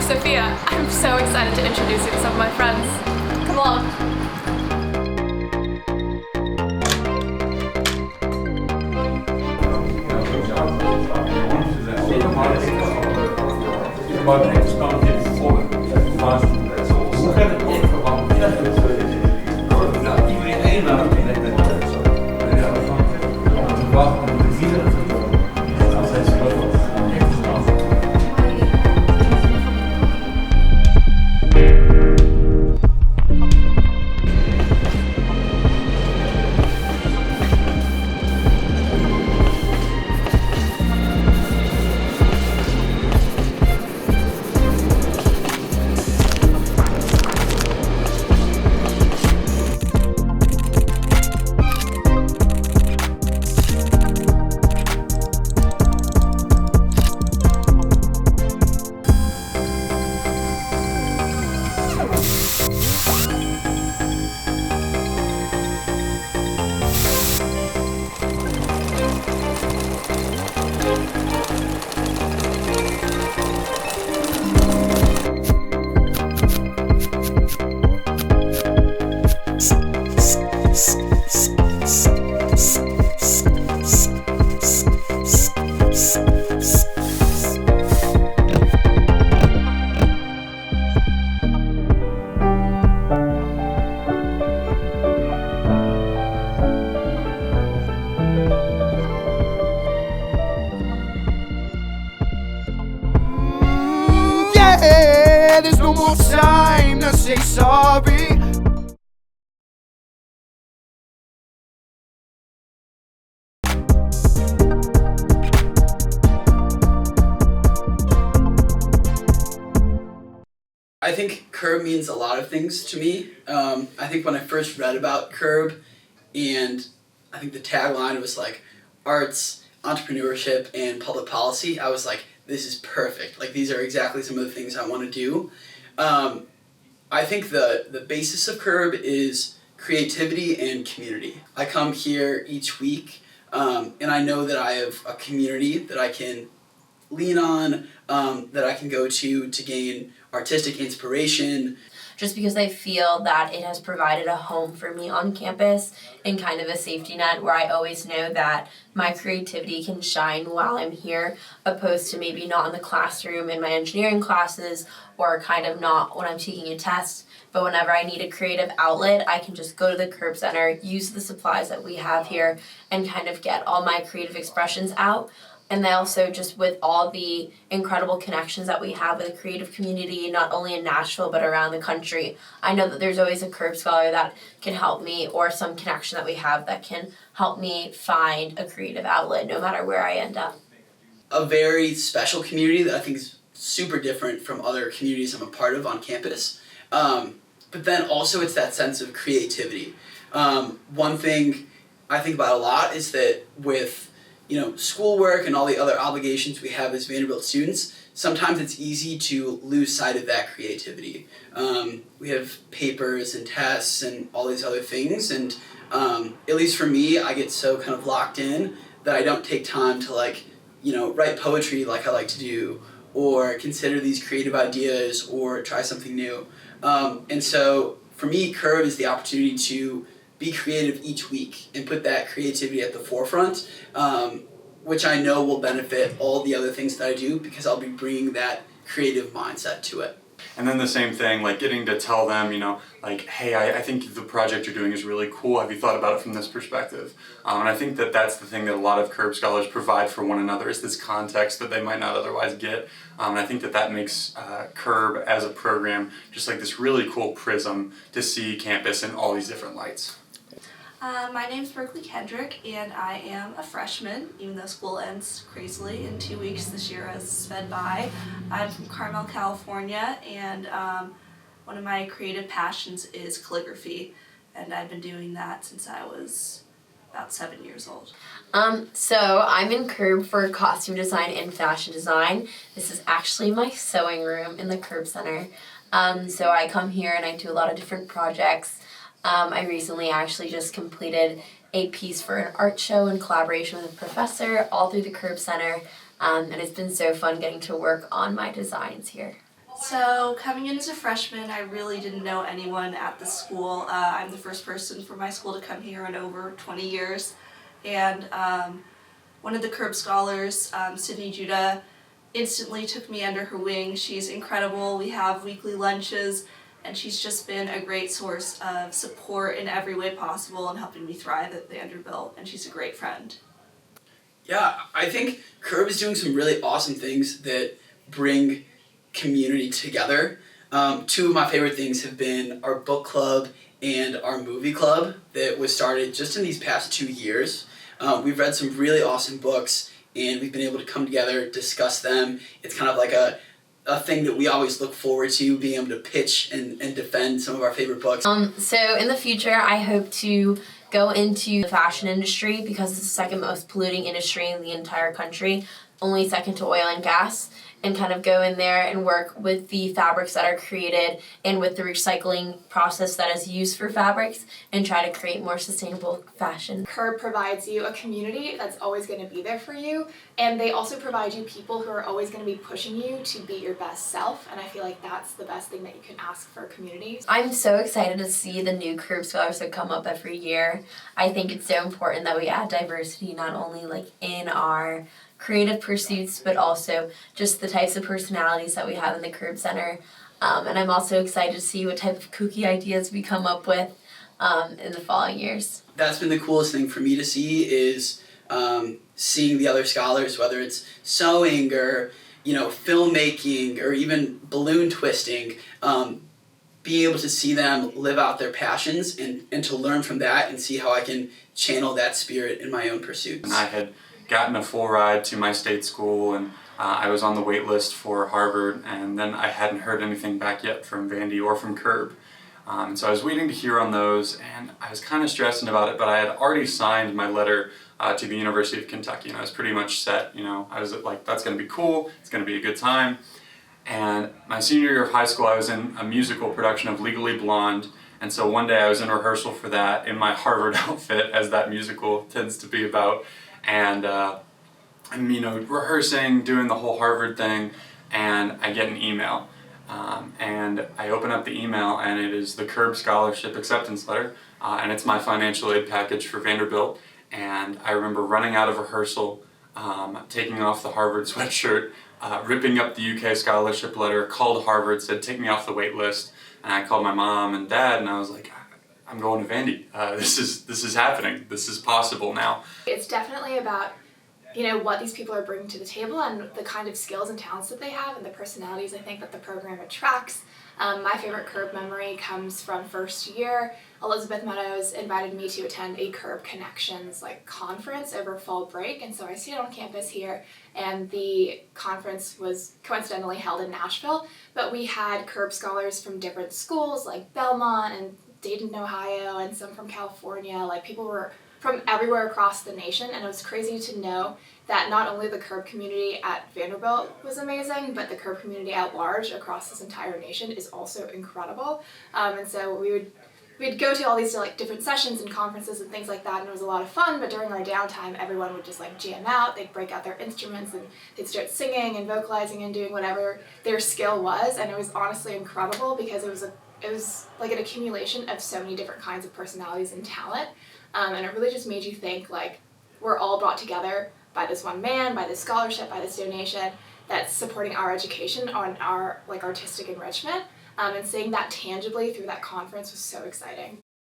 Sophia. I'm so excited to introduce you to some of my friends. Come along. Yeah, there's no more time to say sorry. I think CURB means a lot of things to me. I think when I first read about CURB, and I think the tagline was like arts, entrepreneurship, and public policy, I was like, this is perfect. Like, these are exactly some of the things I want to do. I think the basis of CURB is creativity and community. I come here each week, and I know that I have a community that I can lean on, that I can go to gain artistic inspiration. Just because I feel that it has provided a home for me on campus and kind of a safety net where I always know that my creativity can shine while I'm here, opposed to maybe not in the classroom in my engineering classes, or kind of not when I'm taking a test. But whenever I need a creative outlet, I can just go to the CURB Center, use the supplies that we have here, and kind of get all my creative expressions out. And then also just with all the incredible connections that we have with the creative community, not only in Nashville, but around the country. I know that there's always a CURB scholar that can help me, or some connection that we have that can help me find a creative outlet no matter where I end up. A very special community that I think is super different from other communities I'm a part of on campus. But then also it's that sense of creativity. One thing I think about a lot is that with schoolwork and all the other obligations we have as Vanderbilt students, sometimes it's easy to lose sight of that creativity. We have papers and tests and all these other things, and at least for me, I get so kind of locked in that I don't take time to write poetry like I like to do, or consider these creative ideas, or try something new. And so for me, CURB is the opportunity to be creative each week and put that creativity at the forefront, which I know will benefit all the other things that I do, because I'll be bringing that creative mindset to it. And then the same thing, like getting to tell them, hey, I think the project you're doing is really cool. Have you thought about it from this perspective? And I think that that's the thing that a lot of CURB scholars provide for one another, is this context that they might not otherwise get. And I think that makes CURB as a program just like this really cool prism to see campus in all these different lights. My name's Berkeley Kendrick, and I am a freshman, even though school ends crazily in 2 weeks. This year has sped by. I'm from Carmel, California, and one of my creative passions is calligraphy, and I've been doing that since I was about 7 years old. So I'm in CURB for costume design and fashion design. This is actually my sewing room in the CURB Center. So I come here and I do a lot of different projects. I recently actually just completed a piece for an art show in collaboration with a professor, all through the CURB Center, and it's been so fun getting to work on my designs here. So coming in as a freshman, I really didn't know anyone at the school. I'm the first person from my school to come here in over 20 years. And one of the Curb Scholars, Sydney Judah, instantly took me under her wing. She's incredible. We have weekly lunches, and she's just been a great source of support in every way possible and helping me thrive at Vanderbilt, and she's a great friend. Yeah, I think Curb is doing some really awesome things that bring community together. Two of my favorite things have been our book club and our movie club that was started just in these past 2 years. We've read some really awesome books, and we've been able to come together, discuss them. It's kind of like a thing that we always look forward to, being able to pitch and defend some of our favorite books. So in the future, I hope to go into the fashion industry because it's the second most polluting industry in the entire country, only second to oil and gas, and kind of go in there and work with the fabrics that are created and with the recycling process that is used for fabrics and try to create more sustainable fashion. Curb provides you a community that's always going to be there for you, and they also provide you people who are always going to be pushing you to be your best self, and I feel like that's the best thing that you can ask for a community. I'm so excited to see the new Curb Scholars that come up every year. I think it's so important that we add diversity not only like in our creative pursuits, but also just the types of personalities that we have in the Curb Center. And I'm also excited to see what type of kooky ideas we come up with in the following years. That's been the coolest thing for me to see is seeing the other scholars, whether it's sewing or filmmaking or even balloon twisting, being able to see them live out their passions and to learn from that and see how I can channel that spirit in my own pursuits. And I had gotten a full ride to my state school, and I was on the wait list for Harvard, and then I hadn't heard anything back yet from Vandy or from Curb. So I was waiting to hear on those, and I was kind of stressing about it, but I had already signed my letter to the University of Kentucky, and I was pretty much set. I was like, that's going to be cool, it's going to be a good time. And my senior year of high school, I was in a musical production of Legally Blonde, and so one day I was in rehearsal for that in my Harvard outfit, as that musical tends to be about. And I'm rehearsing, doing the whole Harvard thing, and I get an email. And I open up the email, and it is the Curb Scholarship Acceptance Letter, and it's my financial aid package for Vanderbilt. And I remember running out of rehearsal, taking off the Harvard sweatshirt, ripping up the UK scholarship letter, called Harvard, said take me off the wait list, and I called my mom and dad, and I was like, I'm going to Vandy. This is happening. This is possible now. It's definitely about what these people are bringing to the table and the kind of skills and talents that they have and the personalities I think that the program attracts. My favorite Curb memory comes from first year. Elizabeth Meadows invited me to attend a Curb Connections conference over fall break, and so I stayed on campus here, and the conference was coincidentally held in Nashville, but we had Curb scholars from different schools like Belmont and Dayton, Ohio, and some from California. People were from everywhere across the nation, and it was crazy to know that not only the Curb community at Vanderbilt was amazing, but the Curb community at large across this entire nation is also incredible. And so we'd go to all these different sessions and conferences and things like that, and it was a lot of fun, but during our downtime, everyone would just jam out. They'd break out their instruments and they'd start singing and vocalizing and doing whatever their skill was, and it was honestly incredible because it was like an accumulation of so many different kinds of personalities and talent, and it really just made you think we're all brought together by this one man, by this scholarship, by this donation that's supporting our education on our artistic enrichment, and seeing that tangibly through that conference was so exciting.